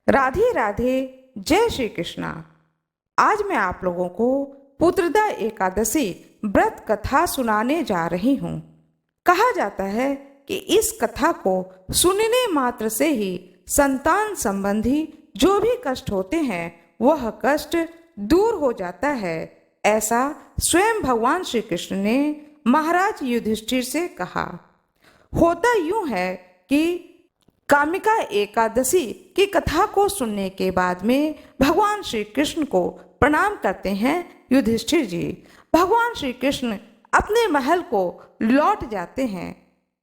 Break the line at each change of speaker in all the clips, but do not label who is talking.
राधे राधे। जय श्री कृष्णा। आज मैं आप लोगों को पुत्रदा एकादशी व्रत कथा सुनाने जा रही हूँ। कहा जाता है कि इस कथा को सुनने मात्र से ही संतान संबंधी जो भी कष्ट होते हैं वह कष्ट दूर हो जाता है। ऐसा स्वयं भगवान श्री कृष्ण ने महाराज युधिष्ठिर से कहा। होता यूं है कि कामिका एकादशी की कथा को सुनने के बाद में भगवान श्री कृष्ण को प्रणाम करते हैं युधिष्ठिर जी। भगवान श्री कृष्ण अपने महल को लौट जाते हैं।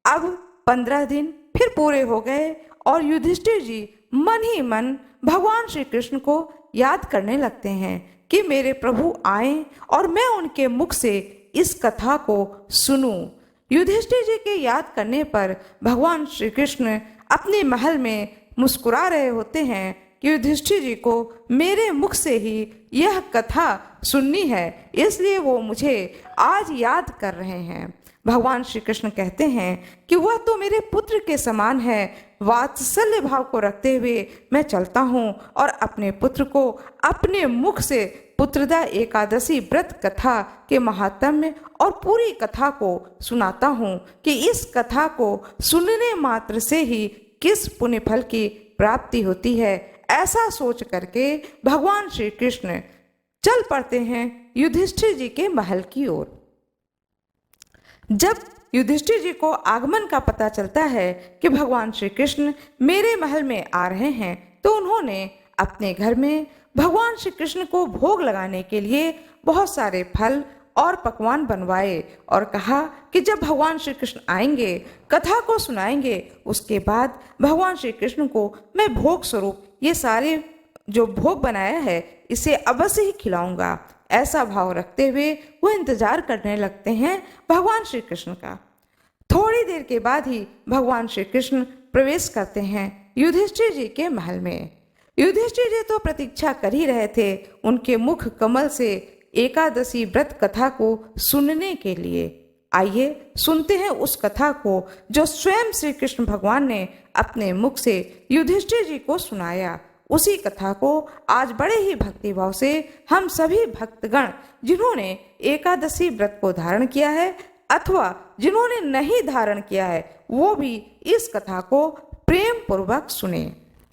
अब 15 दिन फिर पूरे हो गए और युधिष्ठिर जी मन ही मन भगवान श्री कृष्ण को याद करने लगते हैं कि मेरे प्रभु आए और मैं उनके मुख से इस कथा को सुनूं। युधिष्ठिर जी के याद करने पर भगवान श्री कृष्ण अपने महल में मुस्कुरा रहे होते हैं कि युधिष्ठिर जी को मेरे मुख से ही यह कथा सुननी है, इसलिए वो मुझे आज याद कर रहे हैं। भगवान श्री कृष्ण कहते हैं कि वह तो मेरे पुत्र के समान है। वात्सल्य भाव को रखते हुए मैं चलता हूँ और अपने पुत्र को अपने मुख से पुत्रदा एकादशी व्रत कथा के महात्म्य और पूरी कथा को सुनाता हूँ कि इस कथा को सुनने मात्र से ही किस पुण्य फल की प्राप्ति होती है। ऐसा सोच करके भगवान श्री कृष्ण चल पड़ते हैं युधिष्ठिर जी के महल की ओर। जब युधिष्ठिर जी को आगमन का पता चलता है कि भगवान श्री कृष्ण मेरे महल में आ रहे हैं, तो उन्होंने अपने घर में भगवान श्री कृष्ण को भोग लगाने के लिए बहुत सारे फल और पकवान बनवाए और कहा कि जब भगवान श्री कृष्ण आएंगे, कथा को सुनाएंगे, उसके बाद भगवान श्री कृष्ण को मैं भोग स्वरूप ये सारे जो भोग बनाया है इसे अवश्य ही खिलाऊंगा। ऐसा भाव रखते हुए वो इंतजार करने लगते हैं भगवान श्री कृष्ण का। थोड़ी देर के बाद ही भगवान श्री कृष्ण प्रवेश करते हैं युधिष्ठिर जी के महल में। युधिष्ठिर जी तो प्रतीक्षा कर ही रहे थे उनके मुख कमल से एकादशी व्रत कथा को सुनने के लिए। आइए सुनते हैं उस कथा को जो स्वयं श्री कृष्ण भगवान ने अपने मुख से युधिष्ठिर जी को सुनाया। उसी कथा को आज बड़े ही भक्तिभाव से हम सभी भक्तगण जिन्होंने एकादशी व्रत को धारण किया है अथवा जिन्होंने नहीं धारण किया है वो भी इस कथा को प्रेम पूर्वक सुने।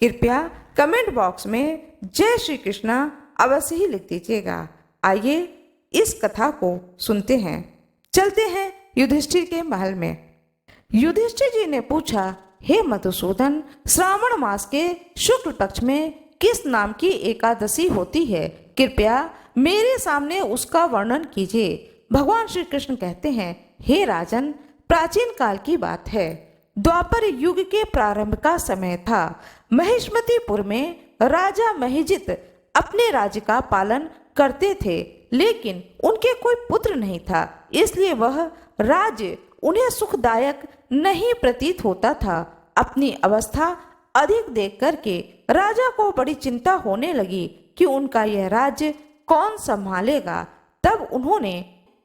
कृपया कमेंट बॉक्स में जय श्री कृष्णा अवश्य ही लिख दीजिएगा। आइए इस कथा को सुनते हैं। चलते हैं युधिष्ठिर के महल में। युधिष्ठिर जी ने पूछा, हे मधुसूदन, श्रावण मास के शुक्ल पक्ष में किस नाम की एकादशी होती है? कृपया मेरे सामने उसका वर्णन कीजिए। भगवान श्री कृष्ण कहते हैं, हे राजन, प्राचीन काल की बात है। द्वापर युग के प्रारंभ का समय था। महिष्मतीपुर में राजा महिजित अपने राज्य का पालन करते थे, लेकिन उनके कोई पुत्र नहीं था, इसलिए वह राज्य उन्हें सुखदायक नहीं प्रतीत होता था। अपनी अवस्था अधिक देख करके राजा को बड़ी चिंता होने लगी कि उनका यह राज्य कौन संभालेगा। तब उन्होंने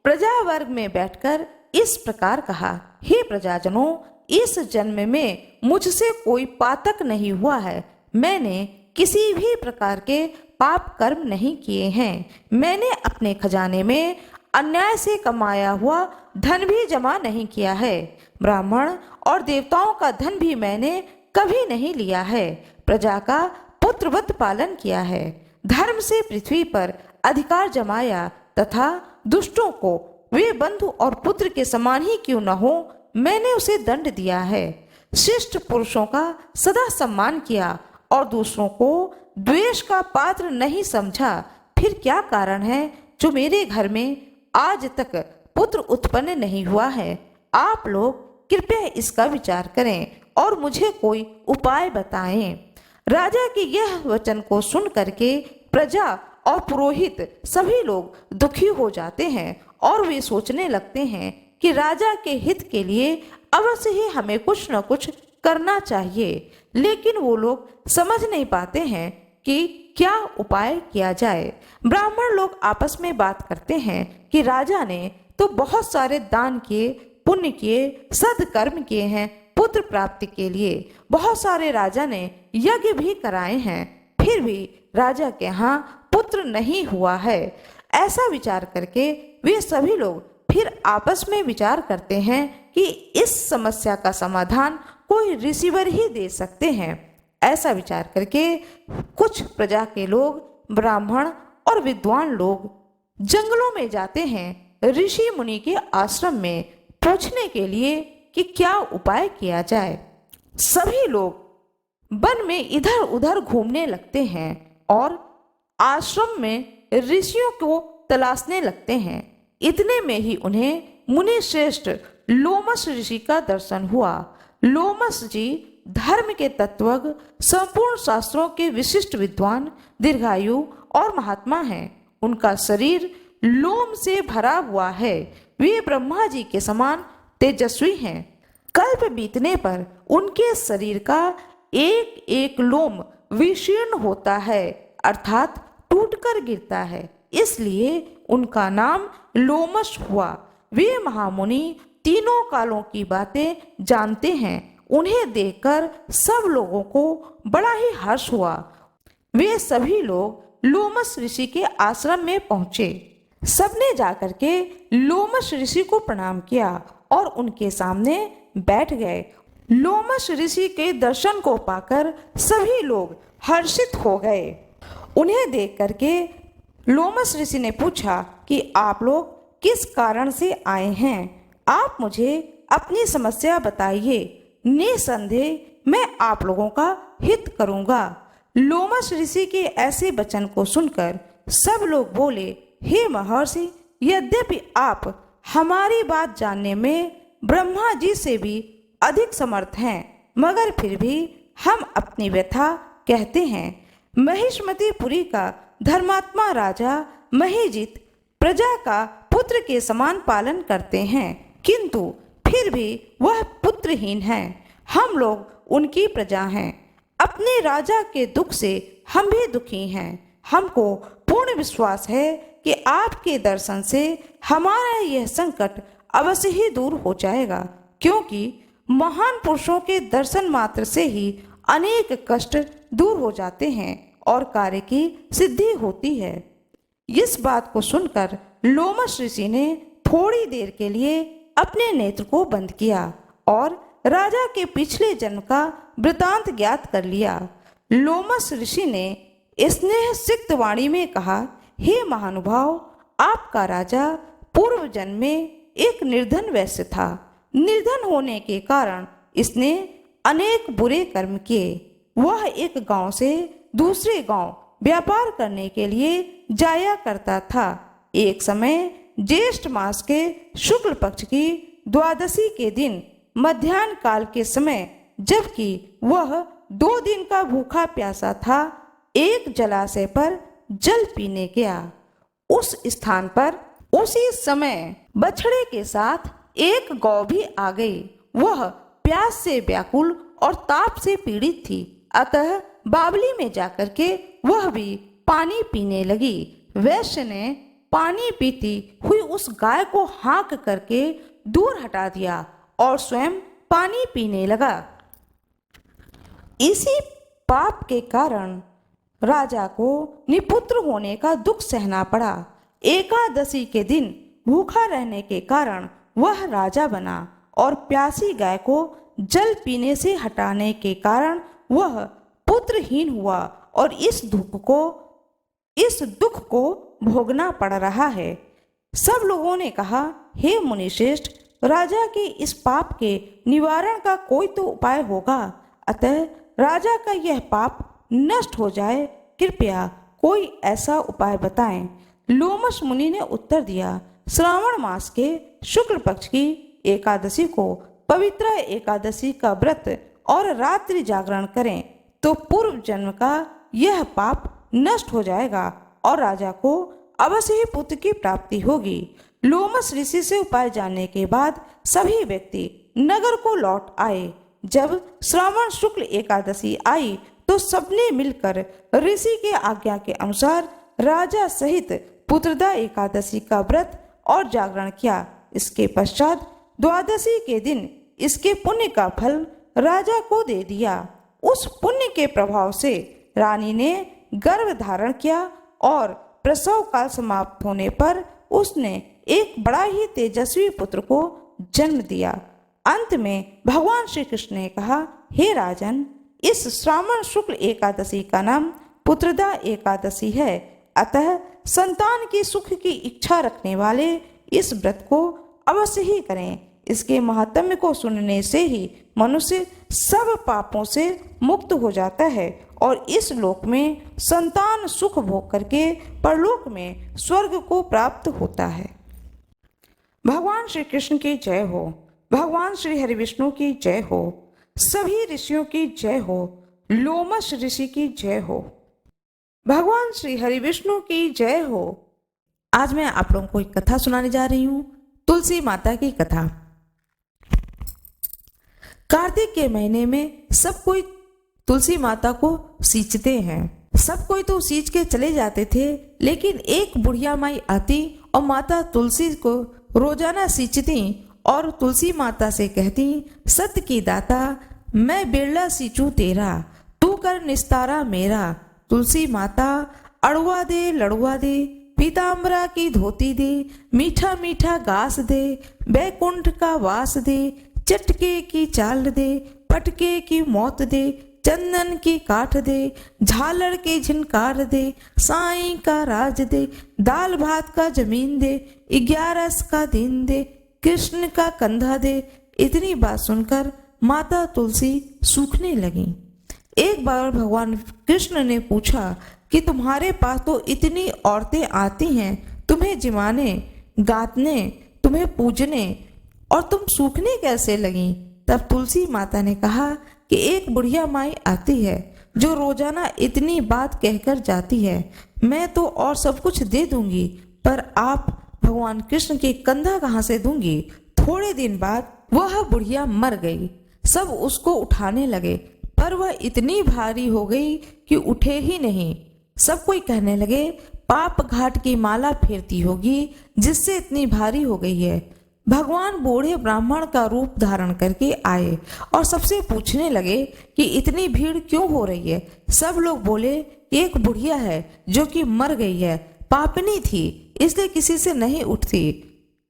प्रजा वर्ग में बैठकर इस प्रकार कहा, हे प्रजाजनों, इस जन्म में मुझसे कोई पातक नहीं हुआ है। मैंने किसी भी प्रकार के पाप कर्म नहीं किए हैं। मैंने अपने खजाने में अन्याय से कमाया हुआ धन भी जमा नहीं किया है। ब्राह्मण और देवताओं का धन भी मैंने कभी नहीं लिया है। प्रजा का पुत्रवत पालन किया है। धर्म से पृथ्वी पर अधिकार जमाया तथा दुष्टों को वे बंधु और पुत्र के समान ही क्यों न हो, मैंने उसे दंड दिया है। शिष्ट पुरुषों का सदा सम्मान किया और दूसरों को द्वेष का पात्र नहीं समझा। फिर क्या कारण है जो मेरे घर में आज तक पुत्र उत्पन्न नहीं हुआ है? आप लोग कृपया इसका विचार करें और मुझे कोई उपाय बताएं। राजा के यह वचन को सुन करके प्रजा और पुरोहित सभी लोग दुखी हो जाते हैं और वे सोचने लगते हैं कि राजा के हित के लिए अवश्य ही हमें कुछ न कुछ करना चाहिए, लेकिन वो लोग समझ नहीं पाते हैं कि क्या उपाय किया जाए। ब्राह्मण लोग आपस में बात करते हैं कि राजा ने तो बहुत सारे दान किए, पुण्य किए, सदकर्म किए हैं, पुत्र प्राप्ति के लिए बहुत सारे राजा ने यज्ञ भी कराए हैं, फिर भी राजा के यहाँ पुत्र नहीं हुआ है। ऐसा विचार करके वे सभी लोग फिर आपस में विचार करते हैं कि इस समस्या का समाधान कोई ऋषिवर ही दे सकते हैं। ऐसा विचार करके कुछ प्रजा के लोग, ब्राह्मण और विद्वान लोग जंगलों में जाते हैं ऋषि मुनि के आश्रम में पूछने के लिए कि क्या उपाय किया जाए। सभी लोग वन में इधर उधर घूमने लगते हैं और आश्रम में ऋषियों को तलाशने लगते हैं। इतने में ही उन्हें मुनि श्रेष्ठ लोमस ऋषि का दर्शन हुआ। लोमस जी धर्म के तत्वज्ञ, संपूर्ण शास्त्रों के विशिष्ट विद्वान, दीर्घायु और महात्मा हैं। उनका शरीर लोम से भरा हुआ है। वे ब्रह्मा जी के समान तेजस्वी हैं। कल्प बीतने पर उनके शरीर का एक एक लोम विशीर्ण होता है, अर्थात टूटकर गिरता है, इसलिए उनका नाम लोमश हुआ। वे महामुनि तीनों कालों की बातें जानते हैं। उन्हें देखकर सब लोगों को बड़ा ही हर्ष हुआ। वे सभी लोग लोमस ऋषि के आश्रम में पहुंचे। सबने जाकर के लोमस ऋषि को प्रणाम किया और उनके सामने बैठ गए। लोमस ऋषि के दर्शन को पाकर सभी लोग हर्षित हो गए। उन्हें देख करके लोमस ऋषि ने पूछा कि आप लोग किस कारण से आए हैं? आप मुझे अपनी समस्या बताइए, निसंदेह मैं आप लोगों का हित करूंगा। लोमस ऋषि के ऐसे वचन को सुनकर सब लोग बोले, हे महर्षि, यद्यपि आप हमारी बात जानने में ब्रह्मा जी से भी अधिक समर्थ हैं, मगर फिर भी हम अपनी व्यथा कहते हैं। महिष्मतिपुरी का धर्मात्मा राजा महिजित प्रजा का पुत्र के समान पालन करते हैं, किंतु फिर भी वह पुत्रहीन है। हम लोग उनकी प्रजा हैं। अपने राजा के दुख से हम भी दुखी हैं। हमको पूर्ण विश्वास है कि आपके दर्शन से हमारा यह संकट अवश्य ही दूर हो जाएगा, क्योंकि महान पुरुषों के दर्शन मात्र से ही अनेक कष्ट दूर हो जाते हैं और कार्य की सिद्धि होती है। इस बात को सुनकर लोमस ऋषि ने थोड़ी देर के लिए अपने नेत्र को बंद किया और राजा के पिछले जन्म का वृतांत ज्ञात कर लिया। लोमस ऋषि ने स्नेह सिक्त वाणी में कहा, हे महानुभाव, आपका राजा पूर्व जन्म में एक निर्धन वैश्य था। निर्धन होने के कारण इसने अनेक बुरे कर्म किए। वह एक गांव से दूसरे गांव व्यापार करने के लिए जाया करता था। एक समय ज्येष्ठ मास के शुक्ल पक्ष की द्वादशी के दिन मध्याह्न काल के समय, जबकि वह 2 दिन का भूखा प्यासा था, एक जलाशय पर जल पीने गया। उस स्थान पर उसी समय बछड़े के साथ एक गौ भी आ गई। वह प्यास से व्याकुल और ताप से पीड़ित थी, अतः बावली में जाकर के वह भी पानी पीने लगी। वैश्य ने पानी पीती हुई उस गाय को हाँक करके दूर हटा दिया और स्वयं पानी पीने लगा। इसी पाप के कारण राजा को निपुत्र होने का दुख सहना पड़ा। एकादशी के दिन भूखा रहने के कारण वह राजा बना और प्यासी गाय को जल पीने से हटाने के कारण वह पुत्रहीन हुआ और इस दुख को भोगना पड़ रहा है। सब लोगों ने कहा, हे मुनिश्रेष्ठ, राजा के इस पाप के निवारण का कोई तो उपाय होगा, अतः राजा का यह पाप नष्ट हो जाए, कृपया कोई ऐसा उपाय बताएं। लोमस मुनि ने उत्तर दिया, श्रावण मास के शुक्ल पक्ष की एकादशी को पवित्र एकादशी का व्रत और रात्रि जागरण करें तो पूर्व जन्म का यह पाप नष्ट हो जाएगा और राजा को अवश्य ही पुत्र की प्राप्ति होगी। लोमस ऋषि से उपाय जानने के बाद सभी व्यक्ति नगर को लौट आए। जब श्रावण शुक्ल एकादशी आई तो सबने मिलकर ऋषि के आज्ञा के अनुसार राजा सहित पुत्रदा एकादशी का व्रत और जागरण किया। इसके पश्चात द्वादशी के दिन इसके पुण्य का फल राजा को दे दिया। उस पुण्य के प्रभाव से रानी ने गर्भ धारण किया और प्रसव काल समाप्त होने पर उसने एक बड़ा ही तेजस्वी पुत्र को जन्म दिया। अंत में भगवान श्री कृष्ण ने कहा, हे राजन, इस श्रावण शुक्ल एकादशी का नाम पुत्रदा एकादशी है। अतः संतान की सुख की इच्छा रखने वाले इस व्रत को अवश्य ही करें। इसके महात्म्य को सुनने से ही मनुष्य सब पापों से मुक्त हो जाता है और इस लोक में संतान सुख भोग करके परलोक में स्वर्ग को प्राप्त होता है। भगवान श्री कृष्ण की जय हो। भगवान श्री हरि विष्णु की जय हो। सभी ऋषियों की जय हो। लोमश ऋषि की जय हो। भगवान श्री हरि विष्णु की जय हो। आज मैं आप लोगों को एक कथा सुनाने जा रही हूँ, तुलसी माता की कथा। कार्तिक के महीने में सब कोई तुलसी माता को सींचते हैं। सब कोई तो सींच के चले जाते थे, लेकिन एक बुढ़िया माई आती और माता तुलसी को रोजाना सींचती और तुलसी माता से कहती, सत्य की दाता, मैं बिरला सींचू तेरा, तू कर निस्तारा मेरा। तुलसी माता अड़ुआ दे, लड़ुआ दे, पीताम्बरा की धोती दे, मीठा मीठा घास दे, बैकुंठ का वास दे, चटके की चाल दे, पटके की मौत दे, चंदन की काठ दे, झालर की झिनकार दे, साईं का राज दे, दाल भात का जमीन दे, 11 का दिन दे, कृष्ण का कंधा दे। इतनी बात सुनकर माता तुलसी सूखने लगी। एक बार भगवान कृष्ण ने पूछा कि तुम्हारे पास तो इतनी औरतें आती हैं तुम्हें जिमाने, गातने, तुम्हें पूजने, और तुम सूखने कैसे लगी? तब तुलसी माता ने कहा कि एक बुढ़िया माई आती है जो रोजाना इतनी बात कहकर जाती है। मैं तो और सब कुछ दे दूंगी, पर आप भगवान कृष्ण के कंधा कहाँ से दूंगी? थोड़े दिन बाद वह बुढ़िया मर गई। सब उसको उठाने लगे, पर वह इतनी भारी हो गई कि उठे ही नहीं। सब कोई कहने लगे, पाप घाट की माला फेरती होगी जिससे इतनी भारी हो गई है। भगवान बूढ़े ब्राह्मण का रूप धारण करके आए और सबसे पूछने लगे कि इतनी भीड़ क्यों हो रही है। सब लोग बोले, एक बुढ़िया है जो कि मर गई है, पापनी थी, इसलिए किसी से नहीं उठती।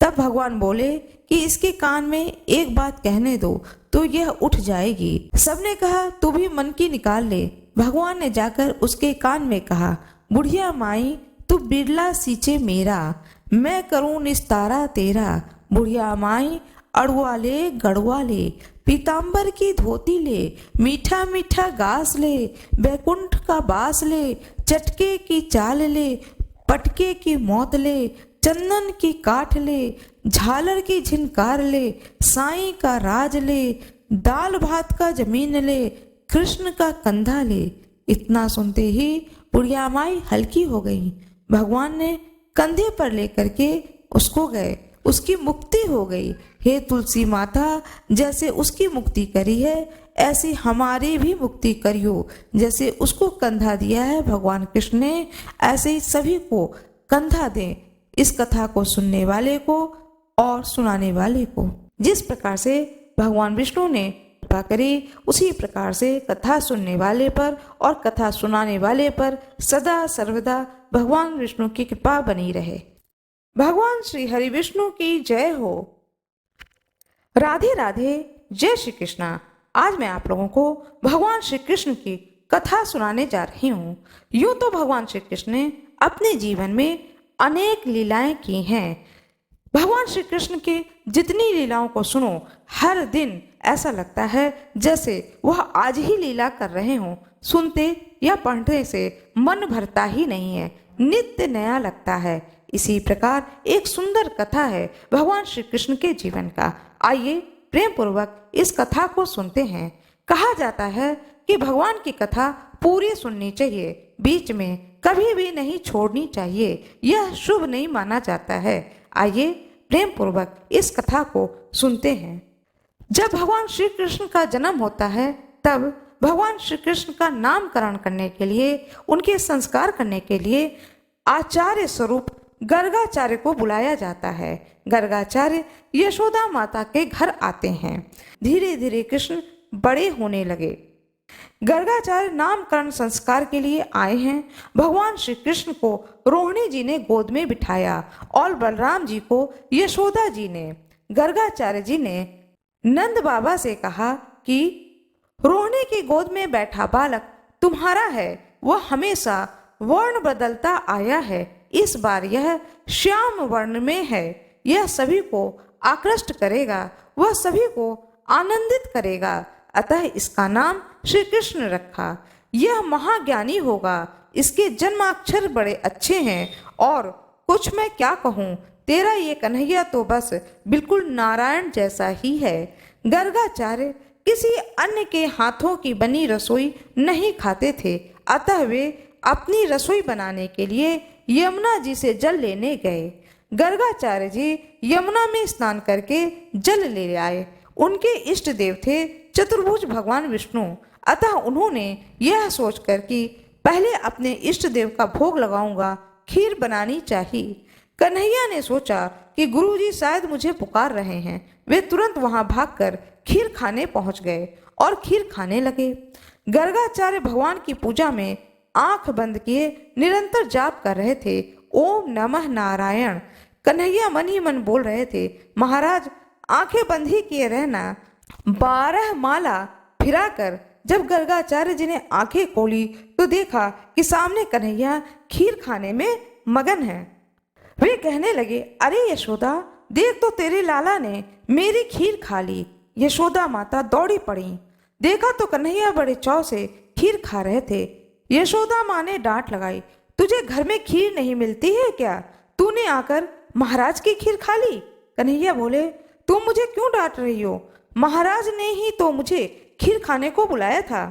तब भगवान बोले कि इसके कान में एक बात कहने दो तो यह उठ जाएगी। सबने कहा, तू भी मन की निकाल ले। भगवान ने जाकर उसके कान में कहा, बुढ़िया माई, तू बिरला सींचे मेरा, मैं करूं निस्तारा तेरा। बुढ़िया माई अड़ुआ ले, गड़ुआ ले, पीताम्बर की धोती ले, मीठा मीठा घास ले, बैकुंठ का बास ले, चटके की चाल ले, पटके की मौत ले, चंदन की काठ ले, झालर की झिनकार ले, साईं का राज ले, दाल भात का जमीन ले, कृष्ण का कंधा ले। इतना सुनते ही बुढ़िया माई हल्की हो गई। भगवान ने कंधे पर लेकर के उसको गए, उसकी मुक्ति हो गई। हे तुलसी माता, जैसे उसकी मुक्ति करी है ऐसी हमारी भी मुक्ति करियो। जैसे उसको कंधा दिया है भगवान कृष्ण ने, ऐसे ही सभी को कंधा दें, इस कथा को सुनने वाले को और सुनाने वाले को। जिस प्रकार से भगवान विष्णु ने कृपा करी, उसी प्रकार से कथा सुनने वाले पर और कथा सुनाने वाले पर सदा सर्वदा भगवान विष्णु की कृपा बनी रहे। भगवान श्री हरि विष्णु की जय हो। राधे राधे, जय श्री कृष्णा। आज मैं आप लोगों को भगवान श्री कृष्ण की कथा सुनाने जा रही हूँ। यूं तो भगवान श्री कृष्ण ने अपने जीवन में अनेक लीलाएं की हैं। भगवान श्री कृष्ण के जितनी लीलाओं को सुनो, हर दिन ऐसा लगता है जैसे वह आज ही लीला कर रहे हों। सुनते या पढ़ने से मन भरता ही नहीं है, नित्य नया लगता है। इसी प्रकार एक सुंदर कथा है भगवान श्री कृष्ण के जीवन का। आइए प्रेम पूर्वक इस कथा को सुनते हैं। कहा जाता है कि भगवान की कथा पूरी सुननी चाहिए, बीच में कभी भी नहीं छोड़नी चाहिए, यह शुभ नहीं माना जाता है। आइए प्रेम पूर्वक इस कथा को सुनते हैं। जब भगवान श्री कृष्ण का जन्म होता है, तब भगवान श्री कृष्ण का नामकरण करने के लिए, उनके संस्कार करने के लिए आचार्य स्वरूप गर्गाचार्य को बुलाया जाता है। गर्गाचार्य यशोदा माता के घर आते हैं। धीरे धीरे कृष्ण बड़े होने लगे। गर्गाचार्य नामकरण संस्कार के लिए आए हैं। भगवान श्री कृष्ण को रोहिणी जी ने गोद में बिठाया और बलराम जी को यशोदा जी ने। गर्गाचार्य जी ने नंद बाबा से कहा कि रोहिणी की गोद में बैठा बालक तुम्हारा है, वह हमेशा वर्ण बदलता आया है। इस बार यह श्याम वर्ण में है। यह सभी को आकृष्ट करेगा, वह सभी को आनंदित करेगा, अतः इसका नाम श्री कृष्ण रखा। यह महाज्ञानी होगा, इसके जन्माक्षर बड़े अच्छे हैं और कुछ मैं क्या कहूँ, तेरा ये कन्हैया तो बस बिल्कुल नारायण जैसा ही है। गर्गाचार्य किसी अन्य के हाथों की बनी रसोई नहीं खाते थे, अतः वे अपनी रसोई बनाने के लिए यमुना जी से जल लेने गए। गर्गाचार्य जी यमुना में स्नान करके जल ले आए। उनके इष्ट देव थे चतुर्भुज भगवान विष्णु, अतः उन्होंने यह सोचकर कि पहले अपने इष्ट देव का भोग लगाऊंगा, खीर बनानी चाहिए। कन्हैया ने सोचा कि गुरुजी शायद मुझे पुकार रहे हैं। वे तुरंत वहां भागकर खीर खाने पहुंच गए और खीर खाने लगे। गर्गाचार्य भगवान की पूजा में आंख बंद किए निरंतर जाप कर रहे थे, ओम नमः नारायण। कन्हैया मन ही मन बोल रहे थे, महाराज आंखें बंद ही किए रहना। 12 माला फिराकर जब गर्गाचार्य जी ने आंखें खोली तो देखा कि सामने कन्हैया खीर खाने में मगन है। वे कहने लगे, अरे यशोदा, देख तो तेरे लाला ने मेरी खीर खा ली। यशोदा माता दौड़ी पड़ी, देखा तो कन्हैया बड़े चाव से खीर खा रहे थे। यशोदा माँ ने डांट लगाई, तुझे घर में खीर नहीं मिलती है क्या? तूने आकर महाराज की खीर खा ली। कन्हैया बोले, तुम मुझे क्यों डांट रही हो? महाराज ने ही तो मुझे खीर खाने को बुलाया था।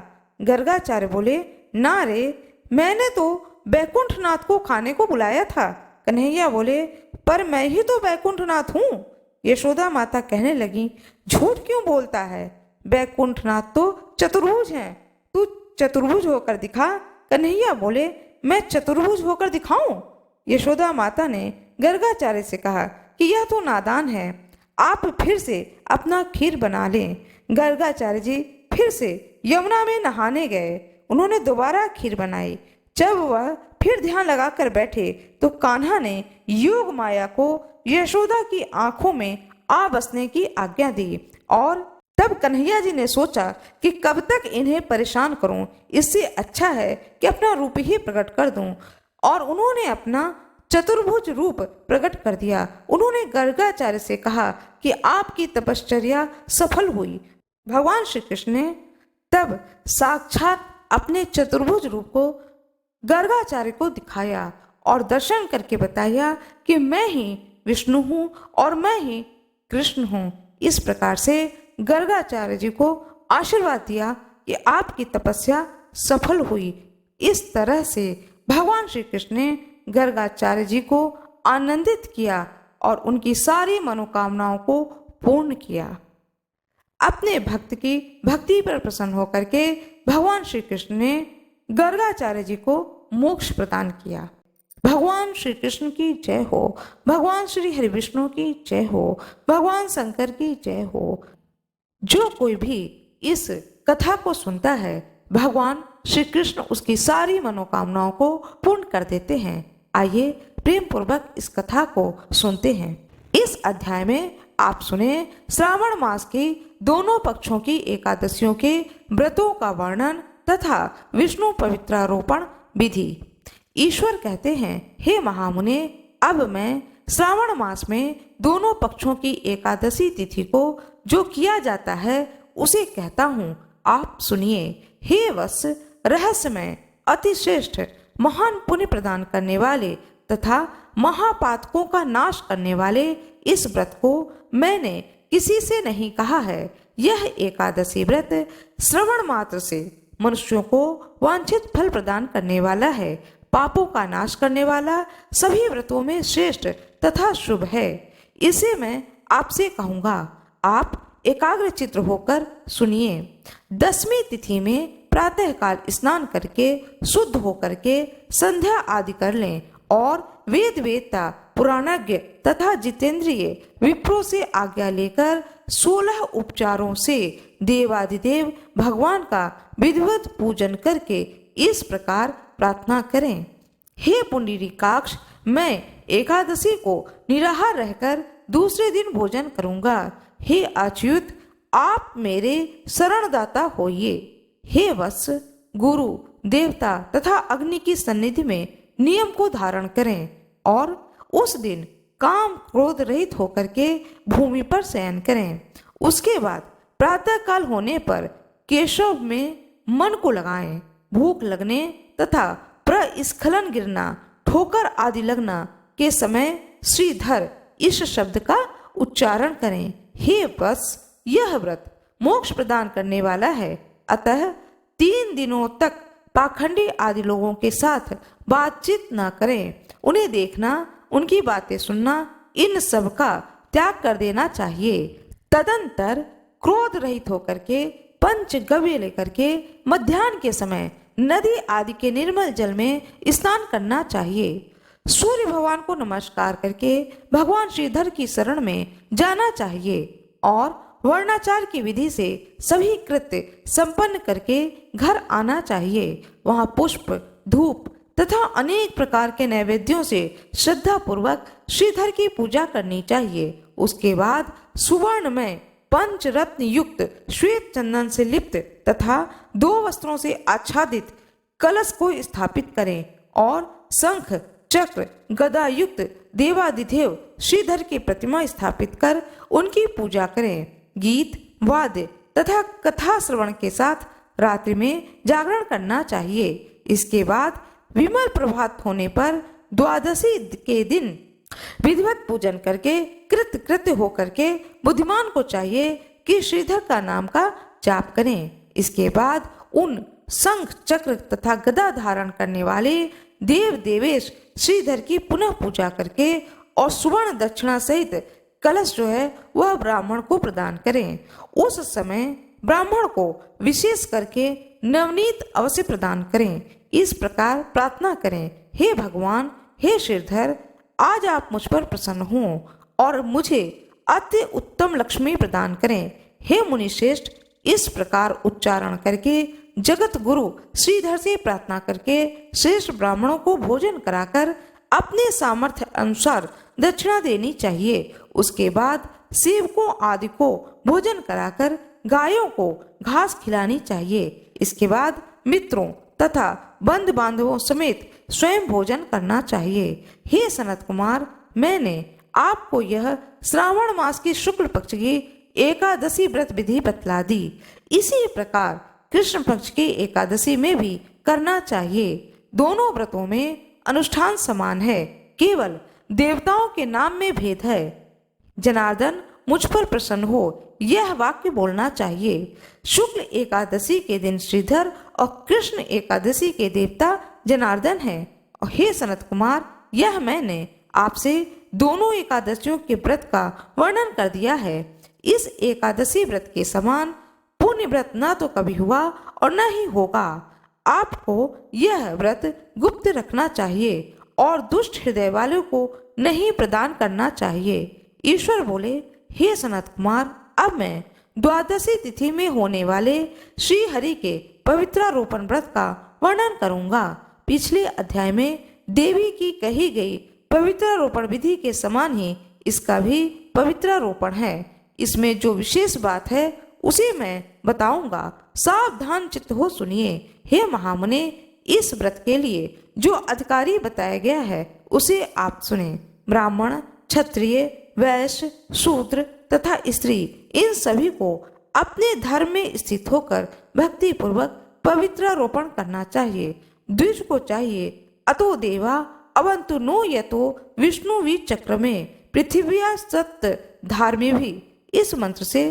गर्गाचार्य बोले, ना रे, मैंने तो बैकुंठनाथ को खाने को बुलाया था। कन्हैया बोले, पर मैं ही तो बैकुंठनाथ हूँ। यशोदा माता कहने लगी, झूठ क्यों बोलता है? बैकुंठनाथ तो चतुर्भुज हैं, तू चतुर्भुज होकर दिखा। कन्हैया बोले, मैं चतुर्भुज होकर दिखाऊं? यशोदा माता ने गर्गाचार्य से कहा कि यह तो नादान है, आप फिर से अपना खीर बना लें। गर्गाचार्य जी फिर से यमुना में नहाने गए। उन्होंने दोबारा खीर बनाई। जब वह फिर ध्यान लगाकर बैठे तो कान्हा ने योग माया को यशोदा की आंखों में आ बसने की आज्ञा दी और तब कन्हैया जी ने सोचा कि कब तक इन्हें परेशान करूं, इससे अच्छा है कि अपना रूप ही प्रकट कर दूं। और उन्होंने अपना चतुर्भुज रूप प्रकट कर दिया। उन्होंने गर्गाचार्य से कहा कि आपकी तपश्चर्या सफल हुई। भगवान श्री कृष्ण ने तब साक्षात अपने चतुर्भुज रूप को गर्गाचार्य को दिखाया और दर्शन करके बताया कि मैं ही विष्णु हूँ और मैं ही कृष्ण हूँ। इस प्रकार से गर्गाचार्य जी को आशीर्वाद दिया कि आपकी तपस्या सफल हुई। इस तरह से भगवान श्री कृष्ण ने गर्गाचार्य जी को आनंदित किया और उनकी सारी मनोकामनाओं को पूर्ण किया। अपने भक्त की भक्ति पर प्रसन्न होकर के भगवान श्री कृष्ण ने गर्गाचार्य जी को मोक्ष प्रदान किया। भगवान श्री कृष्ण की जय हो, भगवान श्री हरि विष्णु की जय हो, भगवान शंकर की जय हो। जो कोई भी इस कथा को सुनता है, भगवान श्री कृष्ण उसकी सारी मनोकामनाओं को पूर्ण कर देते हैं। आइए प्रेम पूर्वक इस कथा को सुनते हैं। इस अध्याय में आप सुने श्रावण मास की दोनों पक्षों की एकादशियों के व्रतों का वर्णन तथा विष्णु पवित्रारोपण विधि। ईश्वर कहते हैं, हे महामुने, अब मैं श्रावण मास में दोनों पक्षों की एकादशी तिथि को जो किया जाता है उसे कहता हूँ, आप सुनिए। हे वत्स, रहस्यमय, अतिश्रेष्ठ, महान पुण्य प्रदान करने वाले तथा महापातकों का नाश करने वाले इस व्रत को मैंने किसी से नहीं कहा है। यह एकादशी व्रत श्रवण मात्र से मनुष्यों को वांछित फल प्रदान करने वाला है, पापों का नाश करने वाला, सभी व्रतों में श्रेष्ठ तथा शुभ है। इसे मैं आपसे कहूँगा, आप एकाग्र चित्त होकर सुनिए। 10वीं तिथि में प्रातःकाल स्नान करके शुद्ध होकर के संध्या आदि कर लें और वेद वेदता पुराणज्ञ तथा जितेंद्रिय विप्रों से आज्ञा लेकर 16 उपचारों से देवादिदेव भगवान का विधिवत पूजन करके इस प्रकार प्रार्थना करें। हे पुंडरीकाक्ष, मैं एकादशी को निराहार रहकर दूसरे दिन भोजन करूंगा। हे अच्युत, आप मेरे शरणदाता होइए। हे वत्स, गुरु, देवता तथा अग्नि की सन्निधि में नियम को धारण करें और उस दिन काम क्रोध रहित होकर के भूमि पर शयन करें। उसके बाद प्रातः काल होने पर केशव में मन को लगाएं। भूख लगने तथा प्रस्खलन गिरना, ठोकर आदि लगना के समय श्रीधर इस शब्द का उच्चारण करें। हे बस, यह व्रत मोक्ष प्रदान करने वाला है, अतः 3 दिनों तक पाखंडी आदि लोगों के साथ बातचीत न करें। उन्हें देखना, उनकी बातें सुनना, इन सब का त्याग कर देना चाहिए। तदंतर क्रोध रहित होकर के पंचगव्य लेकर के मध्याह्न के समय नदी आदि के निर्मल जल में स्नान करना चाहिए। सूर्य भगवान को नमस्कार करके भगवान श्रीधर की शरण में जाना चाहिए और वर्णाचार की विधि से सभी कृत्य संपन्न करके घर आना चाहिए। वहां पुष्प, धूप तथा अनेक प्रकार के नैवेद्यों से श्रद्धा पूर्वक श्रीधर की पूजा करनी चाहिए। उसके बाद सुवर्ण में पंचरत्न युक्त श्वेत चंदन से लिप्त तथा 2 वस्त्रों से आच्छादित कलश को स्थापित करें और शंख, चक्र, गदा युक्त देवादिदेव श्रीधर की प्रतिमा स्थापित कर उनकी पूजा करें। गीत, वाद्य तथा कथा श्रवण के साथ रात्रि में जागरण करना चाहिए। इसके बाद विमल प्रभात होने पर द्वादशी के दिन विधिवत पूजन करके कृत्य होकर के बुद्धिमान को चाहिए कि श्रीधर का नाम का जाप करें। इसके बाद उन शंख, चक्र तथा गदा धारण करने वाले देव देवेश श्रीधर की पुनः पूजा करके और सुवर्ण दक्षिणा सहित कलश जो है वह ब्राह्मण को प्रदान करें। उस समय ब्राह्मण को विशेष करके नवनीत अवश्य प्रदान करें। इस प्रकार प्रार्थना करें, हे भगवान, हे श्रीधर, आज आप मुझ पर प्रसन्न हों और मुझे अति उत्तम लक्ष्मी प्रदान करें। हे मुनिश्रेष्ठ, इस प्रकार उच्चारण करके जगत गुरु श्रीधर से प्रार्थना करके श्रेष्ठ ब्राह्मणों को भोजन कराकर अपने सामर्थ्य अनुसार दक्षिणा देनी चाहिए। उसके बाद सेवकों आदि को भोजन कराकर गायों को घास खिलानी चाहिए। इसके बाद मित्रों तथा बंधु बांधवों समेत स्वयं भोजन करना चाहिए। हे सनत कुमार, मैंने आपको यह श्रावण मास की शुक्ल पक्ष की एकादशी व्रत विधि बतला दी। इसी प्रकार कृष्ण पक्ष की एकादशी में भी करना चाहिए। दोनों व्रतों में अनुष्ठान समान है, केवल देवताओं के नाम में भेद है। जनार्दन, मुझ पर प्रसन्न हो, यह वाक्य बोलना चाहिए। शुक्ल एकादशी के दिन श्रीधर और कृष्ण एकादशी के देवता जनार्दन हैं। और हे सनत कुमार, यह मैंने आपसे दोनों एकादशियों के व्रत का वर्णन कर दिया है। इस एकादशी व्रत के समान पुण्य व्रत न तो कभी हुआ और न ही होगा। आपको यह व्रत गुप्त रखना चाहिए और दुष्ट हृदय वालों को नहीं प्रदान करना चाहिए। ईश्वर बोले, हे सनत कुमार, अब मैं द्वादशी तिथि में होने वाले श्री हरि के पवित्रारोपण व्रत का वर्णन करूंगा। पिछले अध्याय में देवी की कही गई पवित्रारोपण विधि के समान ही इसका भी पवित्रारोपण है। इसमें जो विशेष बात है उसे मैं बताऊंगा, सावधान चित्त हो सुनिए। हे महामुने, इस व्रत के लिए जो अधिकारी बताया गया है उसे आप सुने। ब्राह्मण, क्षत्रिय, वैश्य, शूद्र तथा स्त्री, इन सभी को अपने धर्म में स्थित होकर भक्ति पूर्वक पवित्रारोपण करना चाहिए। द्विज को चाहिए, अतो देवा अवंतु नो यतो विष्णु वी चक्र में पृथ्व्या सत्य धार्मी भी। इस मंत्र से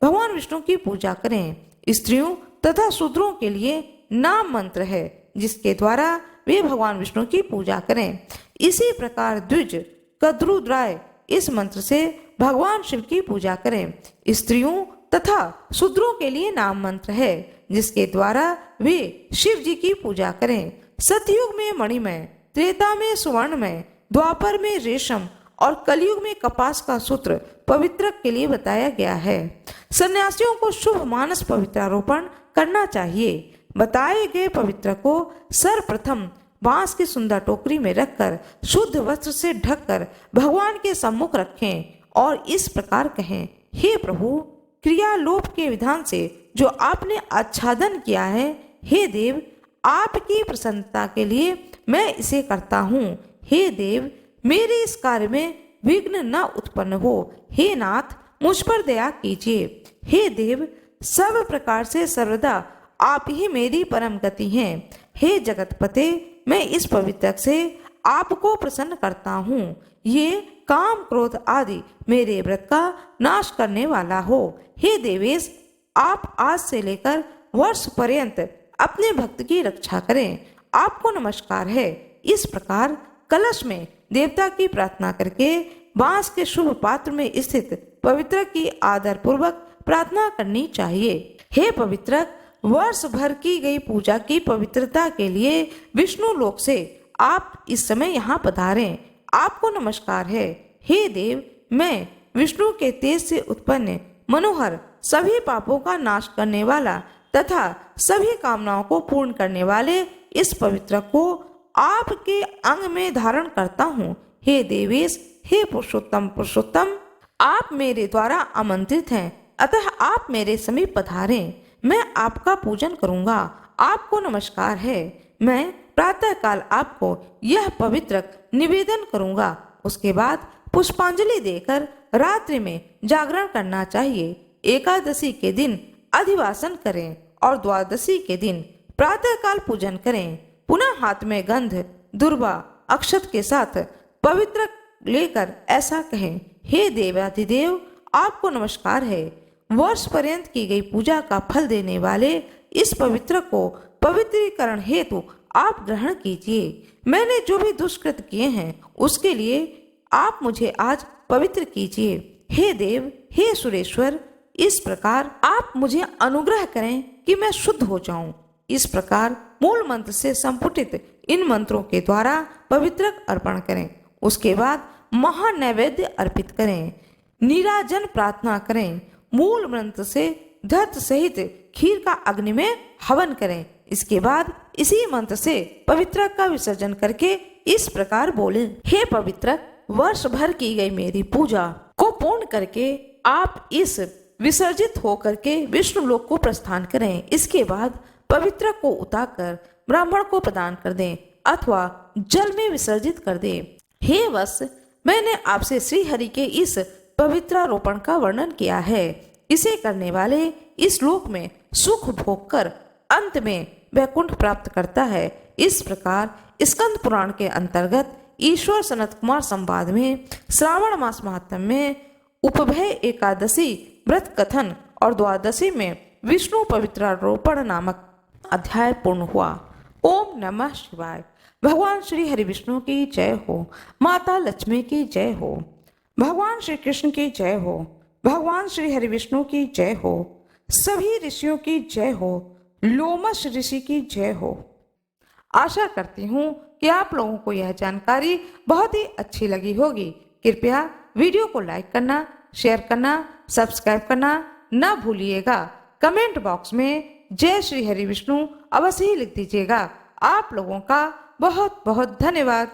भगवान विष्णु की पूजा करें। स्त्रियों तथा शूद्रों के लिए नाम मंत्र है जिसके द्वारा वे भगवान विष्णु की पूजा करें। इसी प्रकार द्विज, कद्रुद्राय, इस मंत्र से भगवान शिव की पूजा करें। स्त्रियों तथा शूद्रों के लिए नाम मंत्र है जिसके द्वारा वे शिव जी की पूजा करें। सतयुग में मणिमय, त्रेता में सुवर्णमय, द्वापर में रेशम और कलयुग में कपास का सूत्र पवित्रक के लिए बताया गया है। सन्यासियों को शुभ मानस पवित्रारोपण करना चाहिए। बताए गए पवित्र को सर्वप्रथम बांस की सुंदर टोकरी में रखकर शुद्ध वस्त्र से ढककर भगवान के सम्मुख रखें और इस प्रकार कहें, हे प्रभु, क्रियालोप के विधान से जो आपने आच्छादन किया है, हे देव, आपकी प्रसन्नता के लिए मैं इसे करता हूँ। हे देव, मेरे इस कार्य में विघ्न न उत्पन्न हो। हे नाथ, मुझ पर दया कीजिए। हे देव, सब प्रकार से सर्वदा आप ही मेरी परम गति हैं। हे जगतपते, मैं इस पवित्रक से आपको प्रसन्न करता हूँ। ये काम क्रोध आदि मेरे व्रत का नाश करने वाला हो। हे देवेश, आप आज से लेकर वर्ष पर्यंत अपने भक्त की रक्षा करें। आपको नमस्कार है। इस प्रकार कलश में देवता की प्रार्थना करके बांस के शुभ पात्र में स्थित पवित्रक की आदर पूर्वक प्रार्थना करनी चाहिए। हे पवित्रक, वर्ष भर की गई पूजा की पवित्रता के लिए विष्णु लोक से आप इस समय यहाँ पधारें। आपको नमस्कार है। हे देव, मैं विष्णु के तेज से उत्पन्न मनोहर सभी पापों का नाश करने वाला तथा सभी कामनाओं को पूर्ण करने वाले इस पवित्र को आपके अंग में धारण करता हूँ। हे देवेश, हे पुरुषोत्तम पुरुषोत्तम, आप मेरे द्वारा आमंत्रित हैं, अतः आप मेरे समीप पधारें। मैं आपका पूजन करूंगा। आपको नमस्कार है। मैं प्रातः काल आपको यह पवित्र निवेदन करूंगा। उसके बाद पुष्पांजलि देकर रात्रि में जागरण करना चाहिए। एकादशी के दिन अधिवासन करें और द्वादशी के दिन प्रातः काल पूजन करें। पुनः हाथ में गंध, दुर्वा, अक्षत के साथ पवित्र लेकर ऐसा कहें, हे देवाधिदेव, आपको नमस्कार है। वर्ष पर्यंत की गई पूजा का फल देने वाले इस पवित्र को पवित्रीकरण हेतु आप ग्रहण कीजिए। मैंने जो भी दुष्कृत किए हैं उसके लिए आप मुझे आज पवित्र कीजिए। हे देव, हे सुरेश्वर, इस प्रकार आप मुझे अनुग्रह करें कि मैं शुद्ध हो जाऊं। इस प्रकार मूल मंत्र से संपुटित इन मंत्रों के द्वारा पवित्रक अर्पण करें। उसके बाद महानैवेद्य अर्पित करें। नीराजन प्रार्थना करें। मूल मंत्र से धत सहित खीर का अग्नि में हवन करें। इसके बाद इसी मंत्र से पवित्रक का विसर्जन करके इस प्रकार बोले, हे पवित्रक, वर्ष भर की गई मेरी पूजा को पूर्ण करके आप इस विसर्जित होकर के विष्णु लोक को प्रस्थान करें। इसके बाद पवित्रक को उतारकर ब्राह्मण को प्रदान कर दें अथवा जल में विसर्जित कर दें। हे वत्स, मैंने आपसे श्री हरि के इस पवित्रारोपण का वर्णन किया है। इसे करने वाले इस लोक में सुख भोग कर अंत में वैकुंठ प्राप्त करता है। इस प्रकार स्कंद पुराण के अंतर्गत ईश्वर सनत कुमार संवाद में श्रावण मास महात्म्य में उपभय एकादशी व्रत कथन और द्वादशी में विष्णु पवित्रारोपण नामक अध्याय पूर्ण हुआ। ओम नमः शिवाय। भगवान श्री हरि विष्णु की जय हो। माता लक्ष्मी की जय हो। भगवान श्री कृष्ण की जय हो। भगवान श्री हरि विष्णु की जय हो। सभी ऋषियों की जय हो। लोमश ऋषि की जय हो। आशा करती हूँ कि आप लोगों को यह जानकारी बहुत ही अच्छी लगी होगी। कृपया वीडियो को लाइक करना, शेयर करना, सब्सक्राइब करना न भूलिएगा। कमेंट बॉक्स में जय श्री हरि विष्णु अवश्य ही लिख दीजिएगा। आप लोगों का बहुत बहुत धन्यवाद।